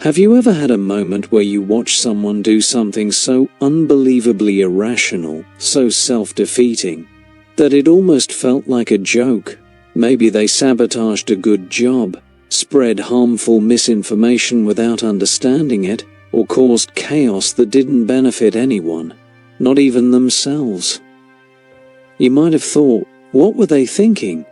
Have you ever had a moment where you watch someone do something so unbelievably irrational, so self-defeating, that it almost felt like a joke? Maybe they sabotaged a good job, spread harmful misinformation without understanding it, or caused chaos that didn't benefit anyone, not even themselves. You might have thought, what were they thinking?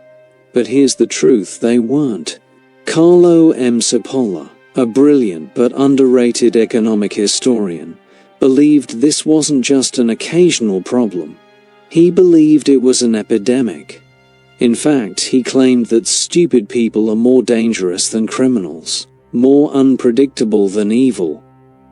But here's the truth, they weren't. Carlo M. Cipolla, a brilliant but underrated economic historian, believed this wasn't just an occasional problem. He believed it was an epidemic. In fact, he claimed that stupid people are more dangerous than criminals, more unpredictable than evil,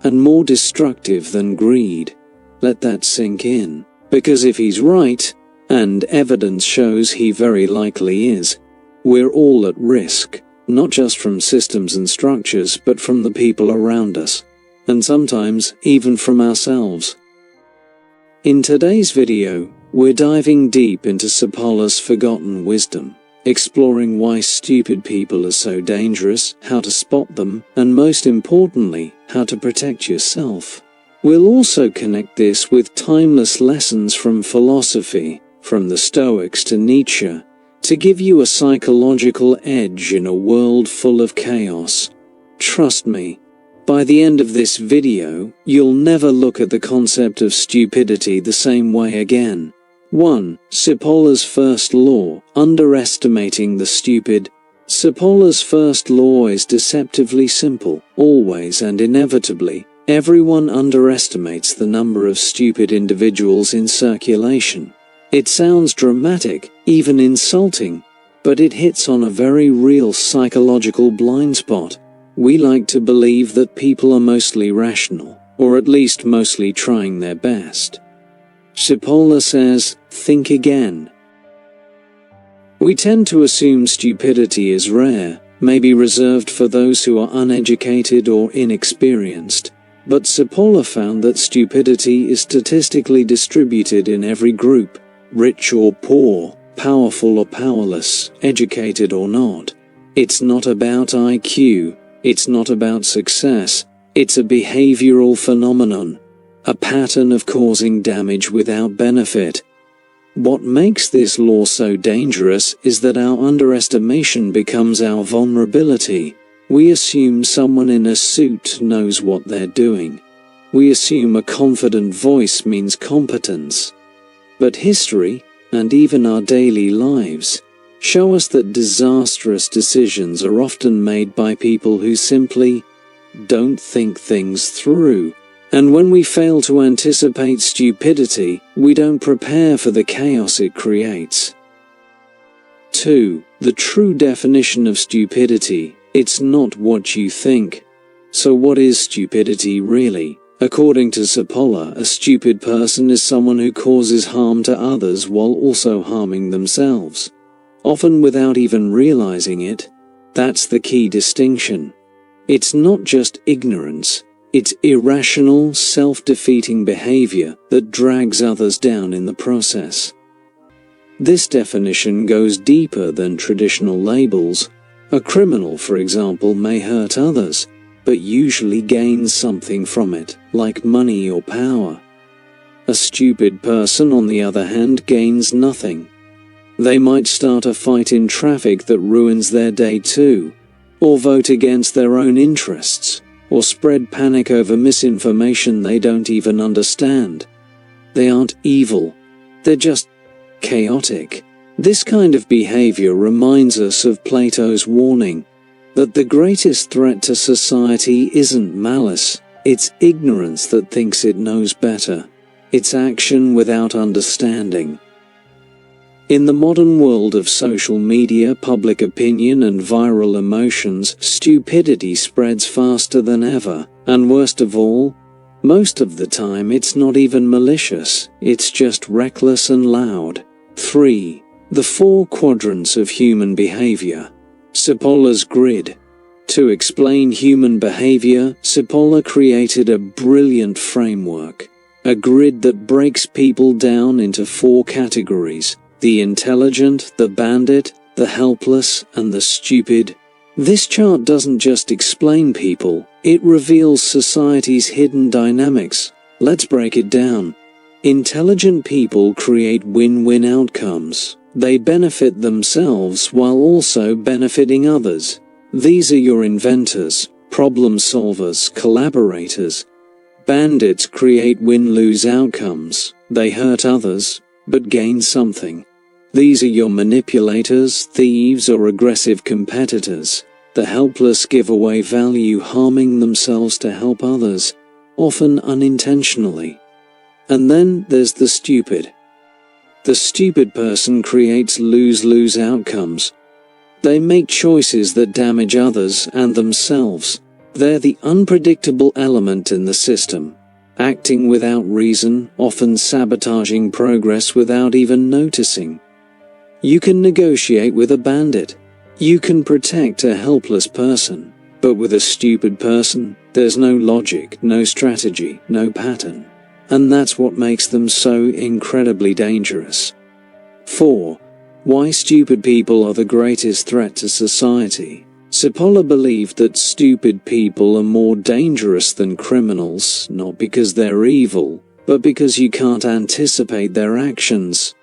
and more destructive than greed. Let that sink in, because if he's right, and evidence shows he very likely is, we're all at risk. Not just from systems and structures, but from the people around us, and sometimes even from ourselves. In today's video, we're diving deep into Cipolla's forgotten wisdom, exploring why stupid people are so dangerous, how to spot them, and most importantly, how to protect yourself. We'll also connect this with timeless lessons from philosophy, from the Stoics to Nietzsche, to give you a psychological edge in a world full of chaos. Trust me, by the end of this video, you'll never look at the concept of stupidity the same way again. 1. Cipollas First Law, underestimating the stupid. Cipollas First Law is deceptively simple. Always and inevitably, everyone underestimates the number of stupid individuals in circulation. It sounds dramatic, even insulting, but it hits on a very real psychological blind spot. We like to believe that people are mostly rational, or at least mostly trying their best. Cipolla says, think again. We tend to assume stupidity is rare, maybe reserved for those who are uneducated or inexperienced, but Cipolla found that stupidity is statistically distributed in every group. Rich or poor, powerful or powerless, educated or not. It's not about IQ, it's not about success, it's a behavioral phenomenon, a pattern of causing damage without benefit. What makes this law so dangerous is that our underestimation becomes our vulnerability. We assume someone in a suit knows what they're doing. We assume a confident voice means competence. But history, and even our daily lives, show us that disastrous decisions are often made by people who simply don't think things through. And when we fail to anticipate stupidity, we don't prepare for the chaos it creates. 2. The true definition of stupidity: it's not what you think. So what is stupidity really? According to Cipolla, a stupid person is someone who causes harm to others while also harming themselves, often without even realizing it. That's the key distinction. It's not just ignorance, it's irrational, self-defeating behavior that drags others down in the process. This definition goes deeper than traditional labels. A criminal, for example, may hurt others, but usually gains something from it, like money or power. A stupid person, on the other hand, gains nothing. They might start a fight in traffic that ruins their day too, or vote against their own interests, or spread panic over misinformation they don't even understand. They aren't evil, they're just chaotic. This kind of behavior reminds us of Plato's warning that the greatest threat to society isn't malice, it's ignorance that thinks it knows better. It's action without understanding. In the modern world of social media, public opinion, and viral emotions, stupidity spreads faster than ever, and worst of all, most of the time it's not even malicious, it's just reckless and loud. 3. The 4 quadrants of human behavior. Cipollas Grid. To explain human behavior, Cipolla created a brilliant framework, a grid that breaks people down into 4 categories: the intelligent, the bandit, the helpless, and the stupid. This chart doesn't just explain people, It reveals society's hidden dynamics. Let's break it down. Intelligent people create win-win outcomes. They benefit themselves while also benefiting others. These are your inventors, problem solvers, collaborators. Bandits create win-lose outcomes. They hurt others, but gain something. These are your manipulators, thieves, or aggressive competitors. The helpless give away value, harming themselves to help others, often unintentionally. And then there's the stupid. The stupid person creates lose-lose outcomes. They make choices that damage others and themselves. They're the unpredictable element in the system, acting without reason, often sabotaging progress without even noticing. You can negotiate with a bandit. You can protect a helpless person. But with a stupid person, there's no logic, no strategy, no pattern. And that's what makes them so incredibly dangerous. 4. Why stupid people are the greatest threat to society. Cipolla believed that stupid people are more dangerous than criminals, not because they're evil, but because you can't anticipate their actions.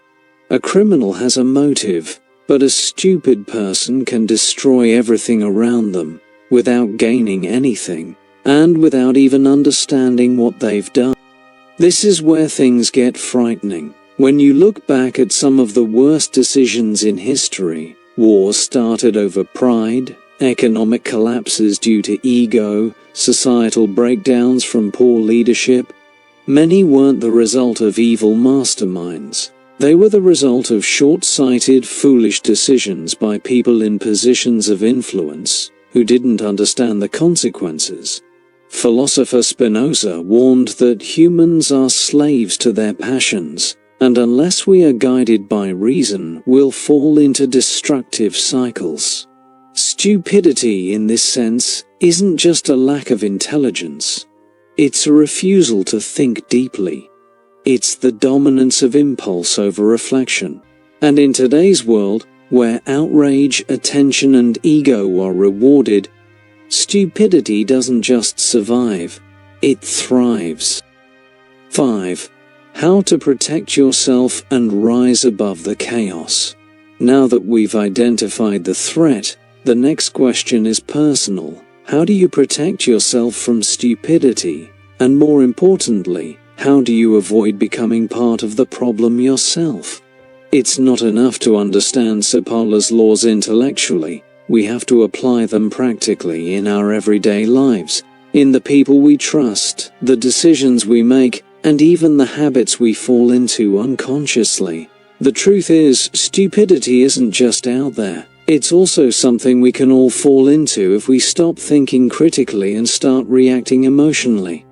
A criminal has a motive, but a stupid person can destroy everything around them, without gaining anything, and without even understanding what they've done. This is where things get frightening. When you look back at some of the worst decisions in history, wars started over pride, economic collapses due to ego, societal breakdowns from poor leadership. Many weren't the result of evil masterminds. They were the result of short-sighted, foolish decisions by people in positions of influence who didn't understand the consequences. Philosopher Spinoza warned that humans are slaves to their passions, and unless we are guided by reason, we'll fall into destructive cycles. Stupidity, in this sense, isn't just a lack of intelligence. It's a refusal to think deeply. It's the dominance of impulse over reflection. And in today's world, where outrage, attention, and ego are rewarded, stupidity doesn't just survive, it thrives. 5. How to protect yourself and rise above the chaos. Now that we've identified the threat, the next question is personal. How do you protect yourself from stupidity? And more importantly, how do you avoid becoming part of the problem yourself? It's not enough to understand Cipolla's laws intellectually. We have to apply them practically in our everyday lives, in the people we trust, the decisions we make, and even the habits we fall into unconsciously. The truth is, stupidity isn't just out there. It's also something we can all fall into if we stop thinking critically and start reacting emotionally.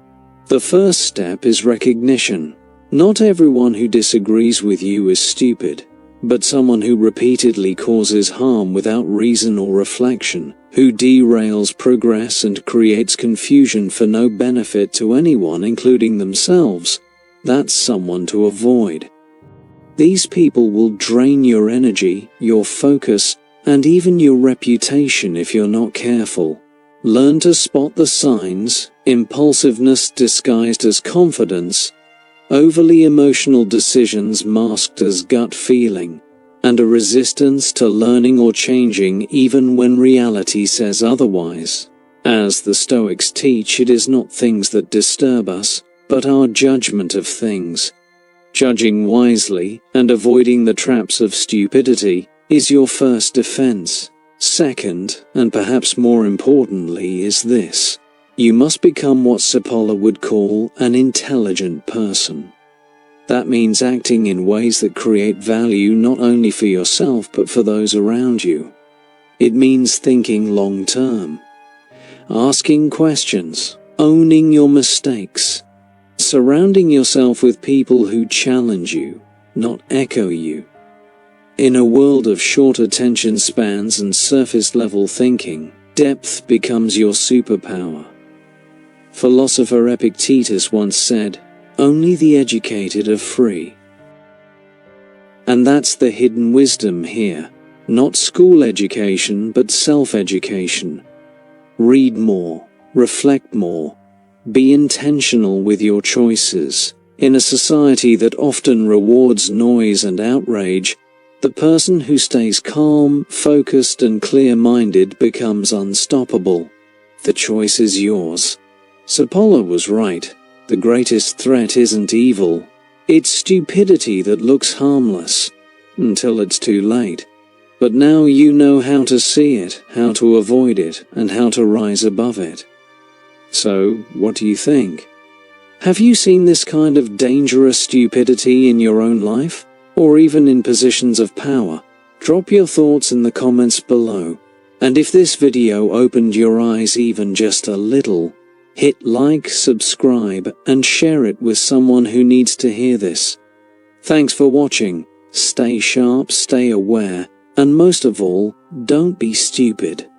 The first step is recognition. Not everyone who disagrees with you is stupid, but someone who repeatedly causes harm without reason or reflection, who derails progress and creates confusion for no benefit to anyone, including themselves, that's someone to avoid. These people will drain your energy, your focus, and even your reputation if you're not careful. Learn to spot the signs: impulsiveness disguised as confidence, overly emotional decisions masked as gut feeling, and a resistance to learning or changing even when reality says otherwise. As the Stoics teach, it is not things that disturb us, but our judgment of things. Judging wisely and avoiding the traps of stupidity is your first defense. Second, and perhaps more importantly, is this: you must become what Cipolla would call an intelligent person. That means acting in ways that create value not only for yourself but for those around you. It means thinking long-term, asking questions, owning your mistakes, surrounding yourself with people who challenge you, not echo you. In a world of short attention spans and surface-level thinking, depth becomes your superpower. Philosopher Epictetus once said, "Only the educated are free." And that's the hidden wisdom here. Not school education, but self-education. Read more, reflect more. Be intentional with your choices. In a society that often rewards noise and outrage, the person who stays calm, focused, and clear-minded becomes unstoppable. The choice is yours. Cipolla was right. The greatest threat isn't evil. It's stupidity that looks harmless, until it's too late. But now you know how to see it, how to avoid it, and how to rise above it. So, what do you think? Have you seen this kind of dangerous stupidity in your own life, or even in positions of power? Drop your thoughts in the comments below. And if this video opened your eyes even just a little, hit like, subscribe, and share it with someone who needs to hear this. Thanks for watching. Stay sharp, stay aware, and most of all, don't be stupid.